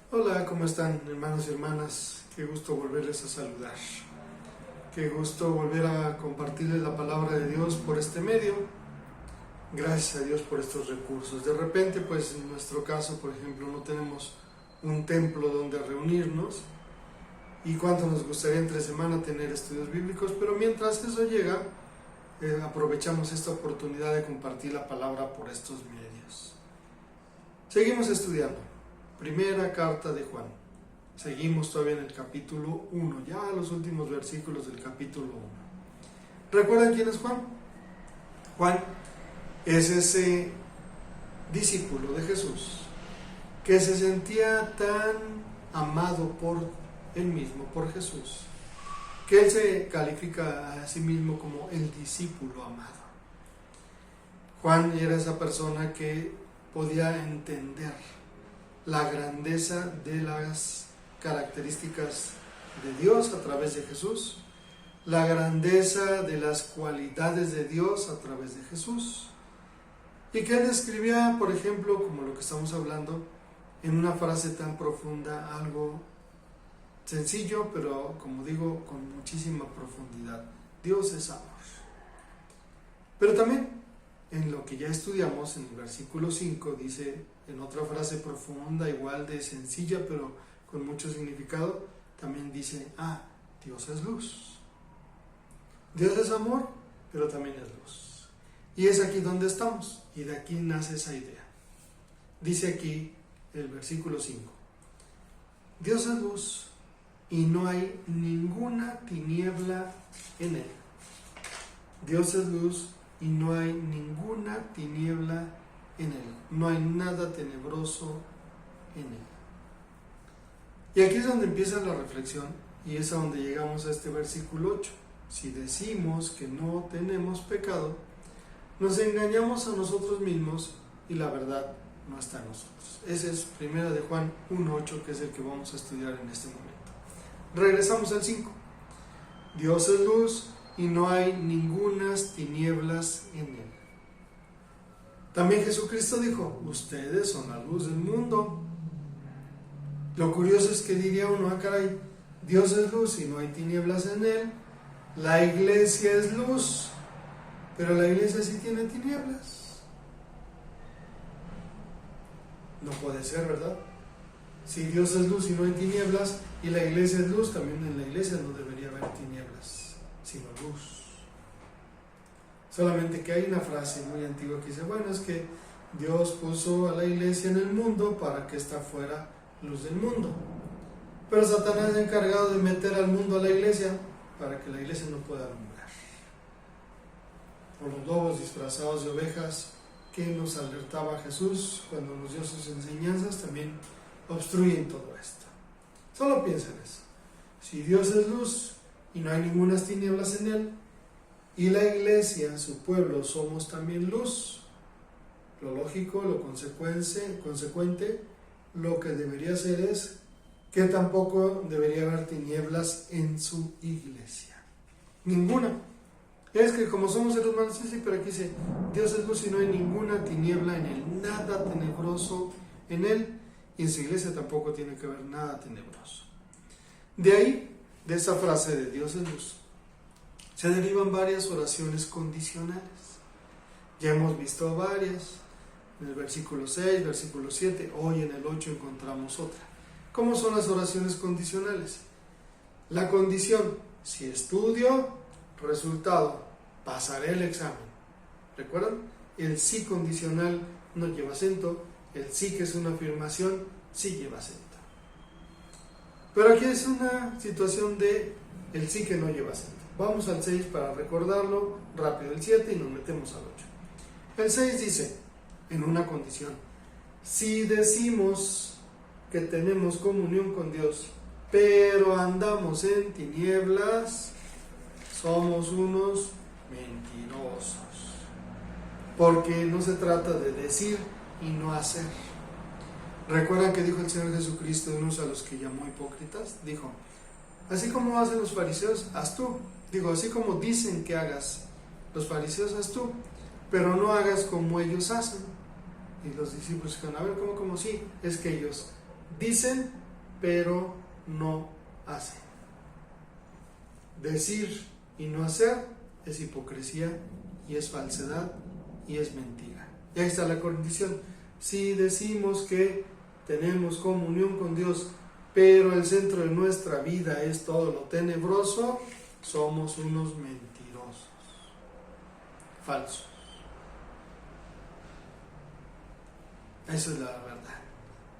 Hola, ¿cómo están, hermanos y hermanas? Qué gusto volverles a saludar. Qué gusto volver a compartirles la palabra de Dios por este medio. Gracias a Dios por estos recursos. De repente, pues en nuestro caso, por ejemplo, no tenemos un templo donde reunirnos. Y cuánto nos gustaría entre semana tener estudios bíblicos, pero mientras eso llega, aprovechamos esta oportunidad de compartir la palabra por estos medios. Seguimos estudiando. Primera carta de Juan. Seguimos todavía en el capítulo 1, ya los últimos versículos del capítulo 1. ¿Recuerdan quién es Juan? Juan es ese discípulo de Jesús que se sentía tan amado por él mismo, por Jesús, que él se califica a sí mismo como el discípulo amado. Juan era esa persona que podía entender la grandeza de las características de Dios a través de Jesús, la grandeza de las cualidades de Dios a través de Jesús, y que él describía, por ejemplo, como lo que estamos hablando, en una frase tan profunda, algo sencillo, pero como digo, con muchísima profundidad. Dios es amor. Pero también, en lo que ya estudiamos, en el versículo 5, dice, en otra frase profunda, igual de sencilla, pero con mucho significado, también dice, Dios es luz. Dios es amor, pero también es luz. Y es aquí donde estamos, y de aquí nace esa idea. Dice aquí el versículo 5, Dios es luz y no hay ninguna tiniebla en él. Dios es luz y no hay ninguna tiniebla en él. No hay nada tenebroso en él. Y aquí es donde empieza la reflexión y es a donde llegamos a este versículo 8. Si decimos que no tenemos pecado, nos engañamos a nosotros mismos y la verdad no está en nosotros. Ese es 1 de Juan 1:8, que es el que vamos a estudiar en este momento. Regresamos al 5. Dios es luz y no hay ningunas tinieblas en él. También Jesucristo dijo, ustedes son la luz del mundo. Lo curioso es que diría uno, caray, Dios es luz y no hay tinieblas en él. La iglesia es luz, pero la iglesia sí tiene tinieblas. No puede ser, ¿verdad? Si Dios es luz y no hay tinieblas, y la iglesia es luz, también en la iglesia no debería haber tinieblas, sino luz. Solamente que hay una frase muy antigua que dice, bueno, es que Dios puso a la iglesia en el mundo para que ésta fuera luz del mundo. Pero Satanás es encargado de meter al mundo a la iglesia para que la iglesia no pueda alumbrar. Por los lobos disfrazados de ovejas que nos alertaba Jesús cuando nos dio sus enseñanzas, también obstruyen todo esto. Solo piensen eso. Si Dios es luz y no hay ninguna tinieblas en él, y la iglesia, su pueblo, somos también luz, lo lógico, lo consecuente, lo que debería ser es que tampoco debería haber tinieblas en su iglesia. Ninguna. Es que como somos seres humanos, sí, pero aquí dice, Dios es luz y no hay ninguna tiniebla en él, nada tenebroso en él, y en su iglesia tampoco tiene que haber nada tenebroso. De ahí, de esa frase de Dios es luz, se derivan varias oraciones condicionales. Ya hemos visto varias, en el versículo 6, versículo 7, hoy en el 8 encontramos otra. ¿Cómo son las oraciones condicionales? La condición, si estudio, resultado, pasaré el examen. ¿Recuerdan? El sí condicional no lleva acento, el sí que es una afirmación, sí lleva acento. Pero aquí es una situación de el sí que no lleva acento. Vamos al 6 para recordarlo rápido, el 7 y nos metemos al 8. El 6 dice, en una condición, si decimos que tenemos comunión con Dios, pero andamos en tinieblas, somos unos mentirosos. Porque no se trata de decir y no hacer. ¿Recuerdan que dijo el Señor Jesucristo de unos a los que llamó hipócritas? Dijo, así como hacen los fariseos, haz tú. Digo, así como dicen que hagas los fariseos, haz tú, pero no hagas como ellos hacen. Y los discípulos dijeron, a ver, ¿cómo sí? Es que ellos Dicen, pero no hacen. Decir y no hacer es hipocresía y es falsedad y es mentira. Y ahí está la condición. Si decimos que tenemos comunión con Dios, pero el centro de nuestra vida es todo lo tenebroso, somos unos mentirosos, falsos. Esa es la verdad.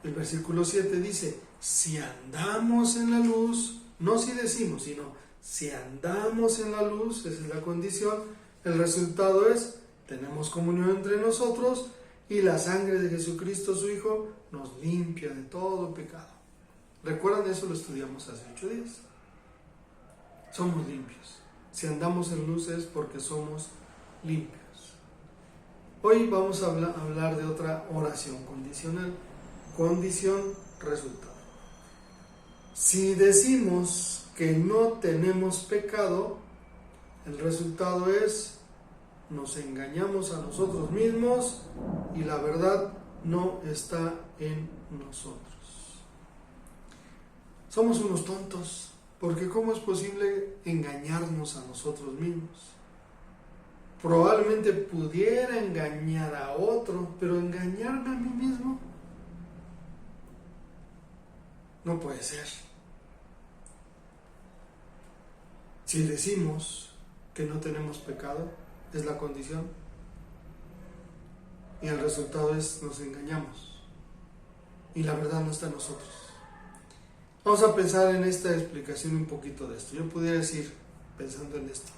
El versículo 7 dice, si andamos en la luz, no si decimos, sino si andamos en la luz, esa es la condición, el resultado es, tenemos comunión entre nosotros y la sangre de Jesucristo su Hijo nos limpia de todo pecado. ¿Recuerdan eso? Lo estudiamos hace 8 días. Somos limpios. Si andamos en luz es porque somos limpios. Hoy vamos a hablar de otra oración condicional. Condición, resultado. Si decimos que no tenemos pecado, el resultado es, nos engañamos a nosotros mismos y la verdad no está en nosotros. Somos unos tontos, porque ¿cómo es posible engañarnos a nosotros mismos? Probablemente pudiera engañar a otro, pero engañarme a mí mismo no puede ser. Si decimos que no tenemos pecado, es la condición, y el resultado es nos engañamos y la verdad no está en nosotros. Vamos a pensar en esta explicación un poquito de esto. Yo pudiera decir, pensando en esto,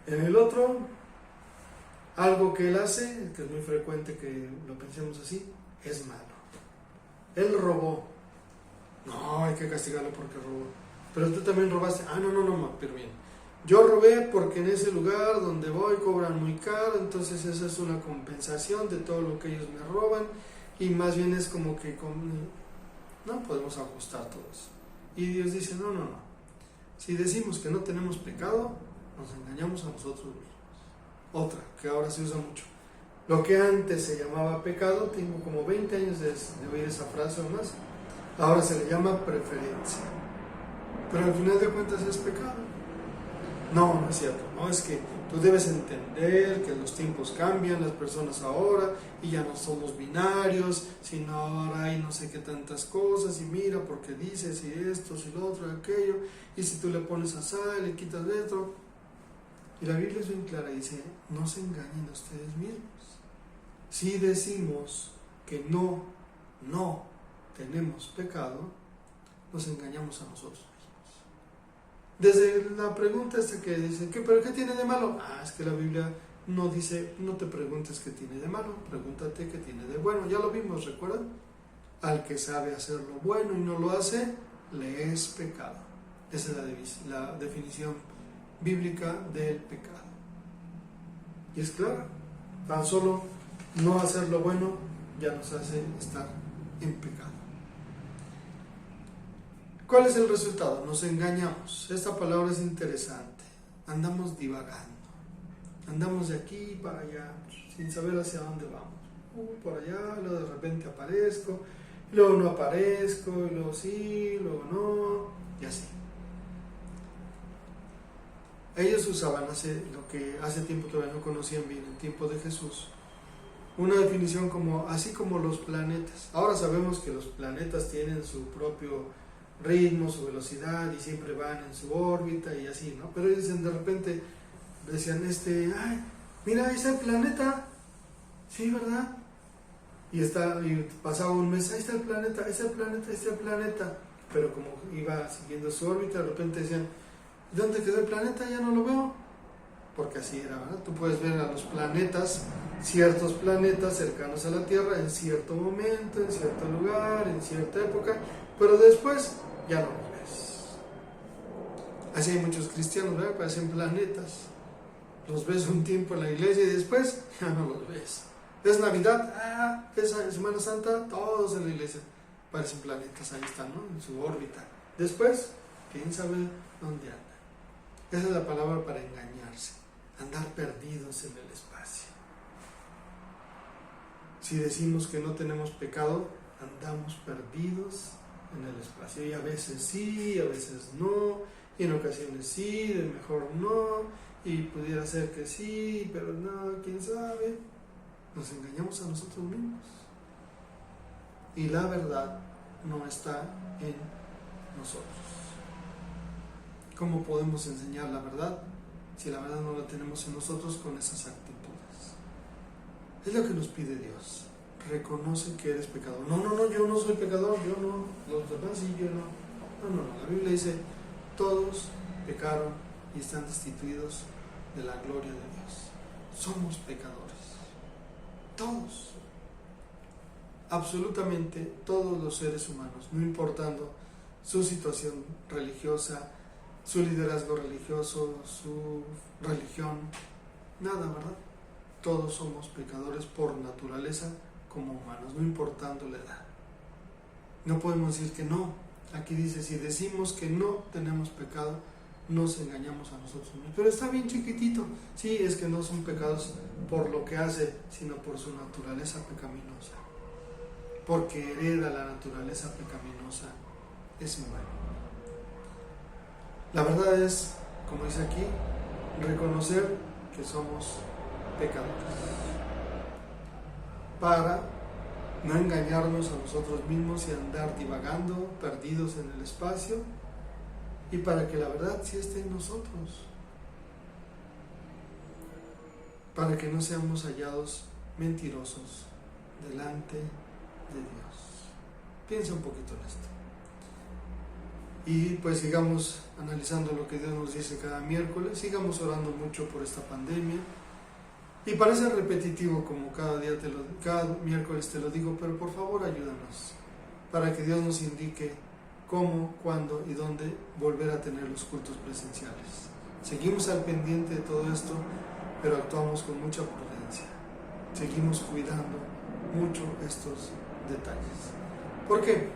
en el otro, algo que él hace, que es muy frecuente que lo pensemos así, es malo. Él robó, no, hay que castigarlo porque robó. Pero tú también robaste, no, pero bien. Yo robé porque en ese lugar donde voy cobran muy caro, entonces esa es una compensación de todo lo que ellos me roban, y más bien es como que no podemos ajustar todo eso. Y Dios dice, no. Si decimos que no tenemos pecado, nos engañamos a nosotros mismos. Otra, que ahora se usa mucho. Lo que antes se llamaba pecado, tengo como 20 años de oír esa frase o más, ahora se le llama preferencia. Pero al final de cuentas es pecado. No es cierto. No, es que tú debes entender que los tiempos cambian, las personas ahora, y ya no somos binarios, sino ahora hay no sé qué tantas cosas, y mira porque dices, y esto, y lo otro, y aquello, y si tú le pones a sal, le quitas de otro. Y la Biblia es bien clara, dice, no se engañen a ustedes mismos. Si decimos que no tenemos pecado, nos engañamos a nosotros mismos. Desde la pregunta esta que dice, ¿pero qué tiene de malo? Es que la Biblia no dice, no te preguntes qué tiene de malo, pregúntate qué tiene de bueno. Ya lo vimos, ¿recuerdan? Al que sabe hacer lo bueno y no lo hace, le es pecado. Esa es la definición bíblica del pecado. Y es clara, tan solo no hacer lo bueno ya nos hace estar en pecado. ¿Cuál es el resultado? Nos engañamos. Esta palabra es interesante. Andamos divagando. Andamos de aquí para allá, sin saber hacia dónde vamos. Por allá, luego de repente aparezco, luego no aparezco, y luego sí, luego no, y así. Ellos usaban lo que hace tiempo todavía no conocían bien, en tiempo de Jesús, una definición como, así como los planetas. Ahora sabemos que los planetas tienen su propio ritmo, su velocidad, y siempre van en su órbita y así, ¿no? Pero ellos de repente decían, mira, ahí está el planeta, sí, ¿verdad? Y pasaba un mes, ahí está el planeta, ahí está el planeta, ahí está el planeta, pero como iba siguiendo su órbita, de repente decían, ¿dónde quedó el planeta? Ya no lo veo, porque así era, ¿verdad? Tú puedes ver a los planetas, ciertos planetas cercanos a la Tierra en cierto momento, en cierto lugar, en cierta época, pero después ya no los ves. Así hay muchos cristianos, ¿verdad? Parecen planetas. Los ves un tiempo en la iglesia y después ya no los ves. Es Navidad, es Semana Santa, todos en la iglesia parecen planetas, ahí están, ¿no? En su órbita. Después, quién sabe dónde andan. Esa es la palabra para engañarse, andar perdidos en el espacio. Si decimos que no tenemos pecado, andamos perdidos en el espacio. Y a veces sí, a veces no, y en ocasiones sí, de mejor no, y pudiera ser que sí, pero no, quién sabe. Nos engañamos a nosotros mismos. Y la verdad no está en nosotros. ¿Cómo podemos enseñar la verdad si la verdad no la tenemos en nosotros con esas actitudes? Es lo que nos pide Dios. Reconoce que eres pecador. No, yo no soy pecador, yo no. Los demás sí, yo no. No. La Biblia dice, todos pecaron y están destituidos de la gloria de Dios. Somos pecadores. Todos. Absolutamente todos los seres humanos, no importando su situación religiosa, su liderazgo religioso, su religión, nada, ¿verdad? Todos somos pecadores por naturaleza como humanos, no importando la edad. No podemos decir que no. Aquí dice, si decimos que no tenemos pecado, nos engañamos a nosotros mismos. Pero está bien chiquitito. Sí, es que no son pecados por lo que hace, sino por su naturaleza pecaminosa. Porque hereda la naturaleza pecaminosa ese humano. La verdad es, como dice aquí, reconocer que somos pecadores. Para no engañarnos a nosotros mismos y andar divagando, perdidos en el espacio, y para que la verdad sí esté en nosotros. Para que no seamos hallados mentirosos delante de Dios. Piensa un poquito en esto. Y pues sigamos analizando lo que Dios nos dice cada miércoles, sigamos orando mucho por esta pandemia. Y parece repetitivo como cada miércoles te lo digo, pero por favor ayúdanos para que Dios nos indique cómo, cuándo y dónde volver a tener los cultos presenciales. Seguimos al pendiente de todo esto, pero actuamos con mucha prudencia. Seguimos cuidando mucho estos detalles. ¿Por qué?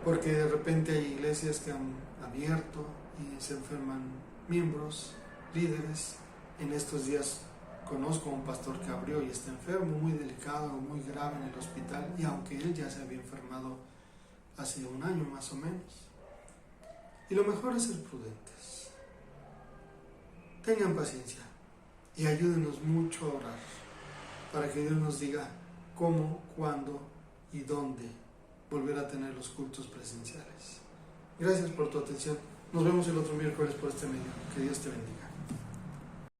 Porque de repente hay iglesias que han abierto y se enferman miembros, líderes. En estos días conozco a un pastor que abrió y está enfermo, muy delicado, muy grave en el hospital, y aunque él ya se había enfermado hace un año más o menos. Y lo mejor es ser prudentes. Tengan paciencia y ayúdenos mucho a orar para que Dios nos diga cómo, cuándo y dónde volver a tener los cultos presenciales. Gracias por tu atención. Nos vemos el otro miércoles por este medio. Que Dios te bendiga.